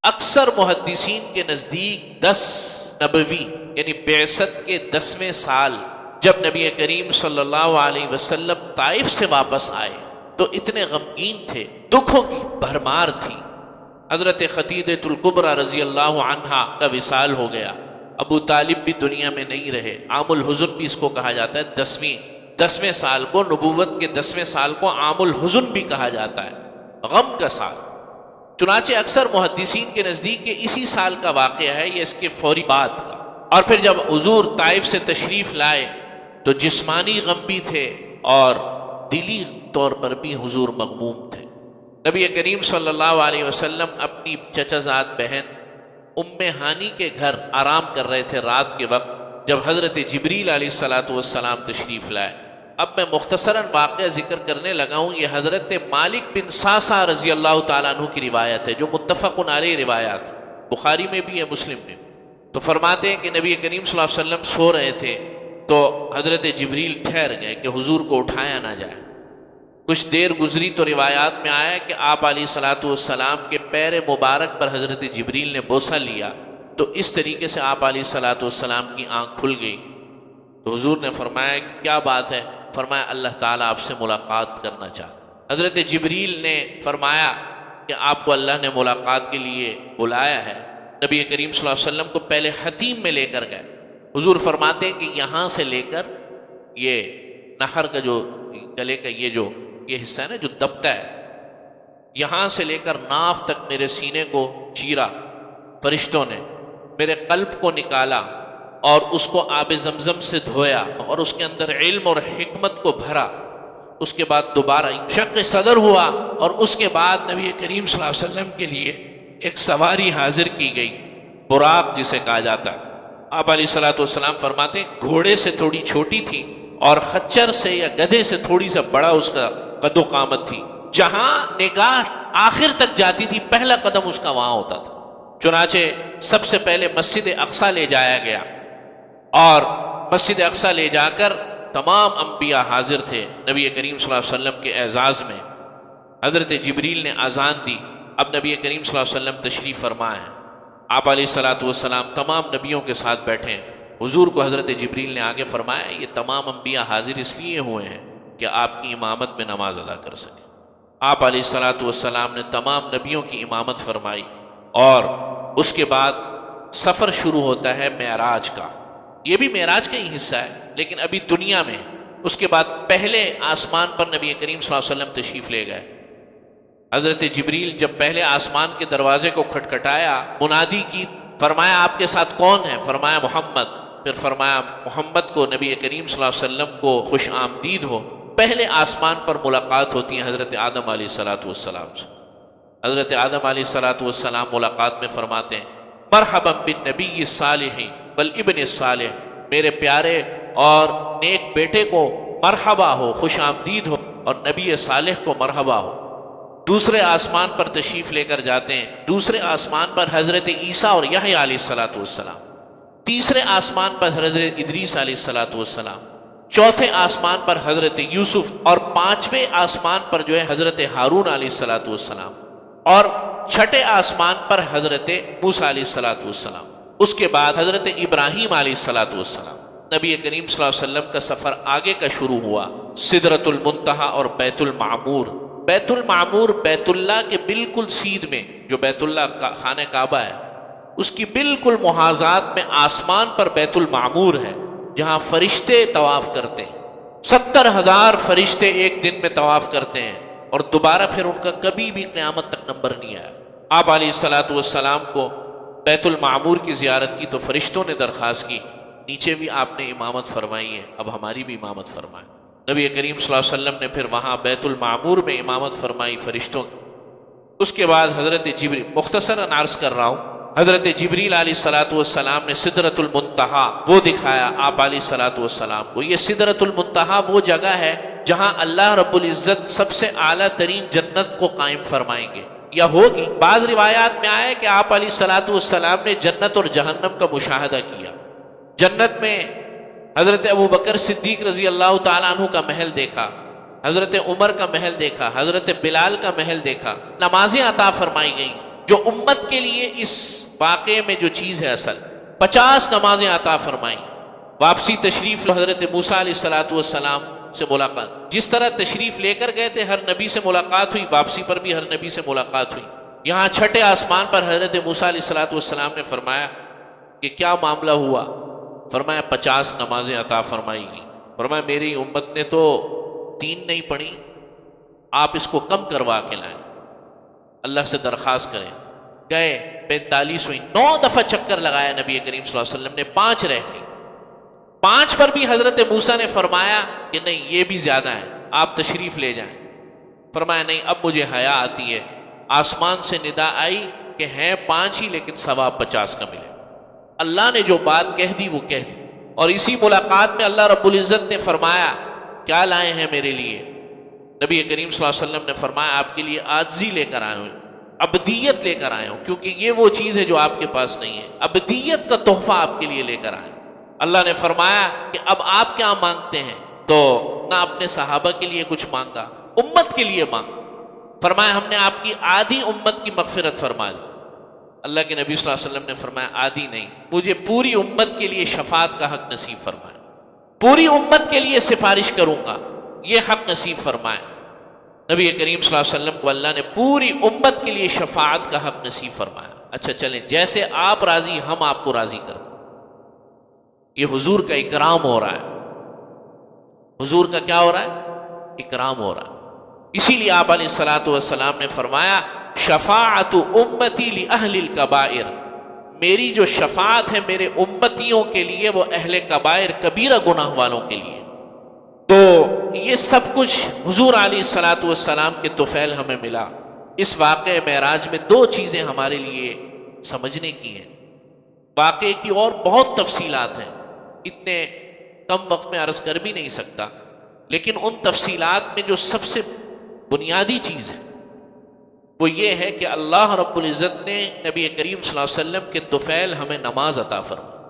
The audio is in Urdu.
اکثر محدثین کے نزدیک 10 نبوی یعنی بعثت کے 10ویں سال جب نبی کریم صلی اللہ علیہ وسلم طائف سے واپس آئے تو اتنے غمگین تھے، دکھوں کی بھرمار تھی۔ حضرت خدیجہ الکبریٰ رضی اللہ عنہا کا وصال ہو گیا، ابو طالب بھی دنیا میں نہیں رہے، عام الحزن بھی اس کو کہا جاتا ہے، 10ویں سال کو، نبوت کے 10ویں سال کو عام الحزن بھی کہا جاتا ہے، غم کا سال۔ چنانچہ اکثر محدثین کے نزدیک یہ اسی سال کا واقعہ ہے، یہ اس کے فوری بعد کا۔ اور پھر جب حضور طائف سے تشریف لائے تو جسمانی غم بھی تھے اور دلی طور پر بھی حضور مغموم تھے۔ نبی کریم صلی اللہ علیہ وسلم اپنی چچا زاد بہن ام ہانی کے گھر آرام کر رہے تھے رات کے وقت، جب حضرت جبریل علیہ السلام تشریف لائے۔ اب میں مختصراً واقعہ ذکر کرنے لگا ہوں، یہ حضرت مالک بن ساسا رضی اللہ تعالیٰ عنہ کی روایت ہے جو متفق علیہ روایات، بخاری میں بھی ہے، مسلم میں۔ تو فرماتے ہیں کہ نبی کریم صلی اللہ علیہ وسلم سو رہے تھے تو حضرت جبریل ٹھہر گئے کہ حضور کو اٹھایا نہ جائے۔ کچھ دیر گزری تو روایات میں آیا کہ آپ علیہ السلام کے پیر مبارک پر حضرت جبریل نے بوسہ لیا تو اس طریقے سے آپ علیہ السلام کی آنکھ کھل گئی۔ تو حضور نے فرمایا کیا بات ہے؟ فرمایا اللہ تعالیٰ آپ سے ملاقات کرنا چاہتا۔ حضرت جبریل نے فرمایا کہ آپ کو اللہ نے ملاقات کے لیے بلایا ہے۔ نبی کریم صلی اللہ علیہ وسلم کو پہلے حتیم میں لے کر گئے۔ حضور فرماتے ہیں کہ یہاں سے لے کر یہ نہر کا جو گلے کا یہ حصہ ہے نا جو دبتا ہے، یہاں سے لے کر ناف تک میرے سینے کو چیرا فرشتوں نے، میرے قلب کو نکالا اور اس کو آب زمزم سے دھویا اور اس کے اندر علم اور حکمت کو بھرا۔ اس کے بعد دوبارہ شق صدر ہوا اور اس کے بعد نبی کریم صلی اللہ علیہ وسلم کے لیے ایک سواری حاضر کی گئی، براق جسے کہا جاتا ہے۔ آپ علیہ السلام فرماتے ہیں گھوڑے سے تھوڑی چھوٹی تھی اور خچر سے یا گدھے سے تھوڑی سا بڑا اس کا قد و قامت تھی، جہاں نگاہ آخر تک جاتی تھی پہلا قدم اس کا وہاں ہوتا تھا۔ چنانچہ سب سے پہلے مسجد اقصیٰ لے جایا گیا اور مسجد اقصیٰ لے جا کر تمام انبیاء حاضر تھے نبی کریم صلی اللہ علیہ وسلم کے اعزاز میں۔ حضرت جبریل نے اذان دی، اب نبی کریم صلی اللہ علیہ وسلم تشریف فرما ہے۔ آپ علیہ السلام تمام نبیوں کے ساتھ بیٹھے ہیں۔ حضور کو حضرت جبریل نے آگے فرمایا یہ تمام انبیاء حاضر اس لیے ہوئے ہیں کہ آپ کی امامت میں نماز ادا کر سکیں۔ آپ علیہ السلام نے تمام نبیوں کی امامت فرمائی اور اس کے بعد سفر شروع ہوتا ہے معراج کا۔ یہ بھی معراج کا ہی حصہ ہے لیکن ابھی دنیا میں۔ اس کے بعد پہلے آسمان پر نبی کریم صلی اللہ علیہ وسلم تشریف لے گئے۔ حضرت جبریل جب پہلے آسمان کے دروازے کو کھٹکھٹایا، منادی کی، فرمایا آپ کے ساتھ کون ہے؟ فرمایا محمد۔ پھر فرمایا محمد کو، نبی کریم صلی اللہ علیہ وسلم کو خوش آمدید ہو۔ پہلے آسمان پر ملاقات ہوتی ہے حضرت آدم علیہ السلام سے۔ حضرت آدم علیہ السلام ملاقات میں فرماتے ہیں مرحبا بالنبی الصالح والابن الصالح، میرے پیارے اور نیک بیٹے کو مرحبا ہو، خوش آمدید ہو، اور نبی صالح کو مرحبا ہو۔ دوسرے آسمان پر تشریف لے کر جاتے ہیں۔ دوسرے آسمان پر حضرت عیسیٰ اور یحییٰ علیہ السلام۔ تیسرے آسمان پر حضرت ادریس علیہ السلام۔ چوتھے آسمان پر حضرت یوسف، اور پانچویں آسمان پر جو ہے حضرت ہارون علیہ السلام، اور چھٹے آسمان پر حضرت موسیٰ علیہ السلام۔ اس کے بعد حضرت ابراہیم علیہ السلام۔ نبی کریم صلی اللہ علیہ وسلم کا سفر آگے کا شروع ہوا، سدرۃ المنتہا اور بیت المعمور۔ بیت المعمور بیت اللہ کے بالکل سیدھ میں، جو بیت اللہ کا خانہ کعبہ ہے اس کی بالکل محاذات میں آسمان پر بیت المعمور ہے، جہاں فرشتے طواف کرتے ہیں۔ 70,000 فرشتے ایک دن میں طواف کرتے ہیں اور دوبارہ پھر ان کا کبھی بھی قیامت تک نمبر نہیں آیا۔ آپ علیہ السلام کو بیت المعمور کی زیارت کی تو فرشتوں نے درخواست کی نیچے بھی آپ نے امامت فرمائی ہے، اب ہماری بھی امامت فرمائیں۔ نبی کریم صلی اللہ علیہ وسلم نے پھر وہاں بیت المعمور میں امامت فرمائی فرشتوں کی۔ اس کے بعد حضرت جبریل، مختصراً عرض کر رہا ہوں، حضرت جبریل علیہ السلام نے سدرۃ المنتہا وہ دکھایا آپ علیہ السلام کو۔ یہ سدرۃ المنتہا وہ جگہ ہے جہاں اللہ رب العزت سب سے اعلیٰ ترین جنت کو قائم فرمائیں گے یا ہوگی۔ بعض روایات میں آیا کہ آپ علیہ السلام نے جنت اور جہنم کا مشاہدہ کیا۔ جنت میں حضرت ابو بکر صدیق رضی اللہ تعالیٰ عنہ کا محل دیکھا، حضرت عمر کا محل دیکھا، حضرت بلال کا محل دیکھا، نمازیں عطا فرمائی گئیں جو امت کے لیے اس واقعے میں جو چیز ہے اصل، 50 نمازیں عطا فرمائیں۔ واپسی تشریف حضرت موسیٰ علیہ السلام سے ملاقات، جس طرح تشریف لے کر گئے تھے ہر نبی سے ملاقات ہوئی، واپسی پر بھی ہر نبی سے ملاقات ہوئی۔ یہاں چھٹے آسمان پر حضرت موسیٰ علیہ السلام نے فرمایا کہ کیا معاملہ ہوا؟ فرمایا 50 نمازیں عطا فرمائی گئیں۔ فرمایا میری امت نے تو 3 نہیں پڑھی، آپ اس کو کم کروا کے لائیں، اللہ سے درخواست کریں۔ گئے 45 ہوئی، 9 دفعہ چکر لگایا نبی کریم صلی اللہ علیہ وسلم نے، 5 رہ گئی۔ 5 پر بھی حضرت موسیٰ نے فرمایا کہ نہیں یہ بھی زیادہ ہے، آپ تشریف لے جائیں۔ فرمایا نہیں اب مجھے حیا آتی ہے۔ آسمان سے ندا آئی کہ ہیں 5 ہی لیکن ثواب 50 کا ملے۔ اللہ نے جو بات کہہ دی وہ کہہ دی، اور اسی ملاقات میں اللہ رب العزت نے فرمایا کیا لائے ہیں میرے لیے؟ نبی کریم صلی اللہ علیہ وسلم نے فرمایا آپ کے لیے عاجزی لے کر آئے ہوں، عبدیت لے کر آئے ہوں، کیونکہ یہ وہ چیز ہے جو آپ کے پاس نہیں ہے، عبدیت کا تحفہ آپ کے لیے لے کر آئے۔ اللہ نے فرمایا کہ اب آپ کیا مانگتے ہیں؟ تو نہ اپنے صحابہ کے لیے کچھ مانگا، امت کے لیے مانگا۔ فرمایا ہم نے آپ کی آدھی امت کی مغفرت فرما دی۔ اللہ کے نبی صلی اللہ علیہ وسلم نے فرمایا آدھی نہیں، مجھے پوری امت کے لیے شفاعت کا حق نصیب فرمائے، پوری امت کے لیے سفارش کروں گا، یہ حق نصیب فرمائے۔ نبی کریم صلی اللہ علیہ وسلم کو اللہ نے پوری امت کے لیے شفاعت کا حق نصیب فرمایا۔ اچھا چلیں، جیسے آپ راضی ہم آپ کو راضی کریں۔ یہ حضور کا اکرام ہو رہا ہے، حضور کا کیا ہو رہا ہے؟ اکرام ہو رہا ہے۔ اسی لیے آپ علیہ الصلوۃ والسلام نے فرمایا شفاعت امتی لأہل الکبائر، میری جو شفاعت ہے میرے امتیوں کے لیے وہ اہل کبائر کبیرہ گناہ والوں کے لیے۔ تو یہ سب کچھ حضور علیہ الصلوۃ والسلام کے طفیل ہمیں ملا۔ اس واقعہ معراج میں 2 چیزیں ہمارے لیے سمجھنے کی ہیں۔ واقعے کی اور بہت تفصیلات ہیں، اتنے کم وقت میں عرض کر بھی نہیں سکتا، لیکن ان تفصیلات میں جو سب سے بنیادی چیز ہے وہ یہ ہے کہ اللہ رب العزت نے نبی کریم صلی اللہ علیہ وسلم کے طفیل ہمیں نماز عطا فرمائی۔